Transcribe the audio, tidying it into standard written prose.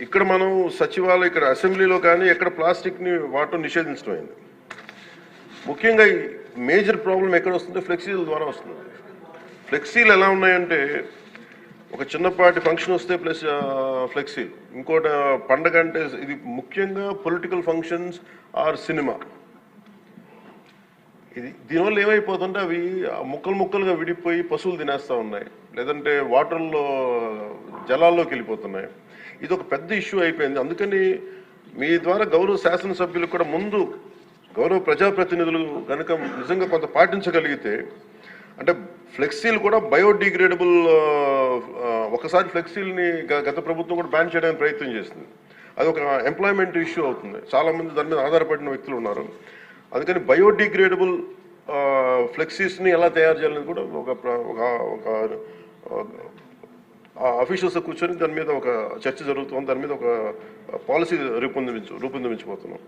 ఇక్కడ మనం సచివాలయం ఇక్కడ అసెంబ్లీలో కానీ ఎక్కడ ప్లాస్టిక్ని వాడటం నిషేధించడం అయింది. ముఖ్యంగా ఈ మేజర్ ప్రాబ్లం ఎక్కడ వస్తుందో ఫ్లెక్సీల ద్వారా వస్తుంది. ఫ్లెక్సీలు ఎలా ఉన్నాయంటే ఒక చిన్నపాటి ఫంక్షన్ వస్తే ప్లస్ ఫ్లెక్సీలు, ఇంకోటి పండగ అంటే ఇది ముఖ్యంగా పొలిటికల్ ఫంక్షన్స్ ఆర్ సినిమా. దీనివల్ల ఏమైపోతుంటే అవి ముక్కలు ముక్కలుగా విడిపోయి పశువులు తినేస్తూ ఉన్నాయి, లేదంటే వాటర్లో జలాల్లోకి వెళ్ళిపోతున్నాయి. ఇది ఒక పెద్ద ఇష్యూ అయిపోయింది. అందుకని మీ ద్వారా గౌరవ శాసనసభ్యులకు కూడా ముందు గౌరవ ప్రజాప్రతినిధులు కనుక నిజంగా కొంత పాటించగలిగితే, అంటే ఫ్లెక్సీలు కూడా బయోడిగ్రేడబుల్, ఒకసారి ఫ్లెక్సీల్ని గత ప్రభుత్వం కూడా బ్యాన్ చేయడానికి ప్రయత్నం చేసింది. అది ఒక ఎంప్లాయ్మెంట్ ఇష్యూ అవుతుంది, చాలామంది దాని మీద ఆధారపడిన వ్యక్తులు ఉన్నారు. అందుకని బయోడిగ్రేడబుల్ ఫ్లెక్సీస్ని ఎలా తయారు చేయాలని కూడా ఒక అఫీషియల్స్ కూర్చొని దాని మీద ఒక చర్చ జరుగుతుంది. దాని మీద ఒక పాలసీ రూపొందించబోతున్నాం.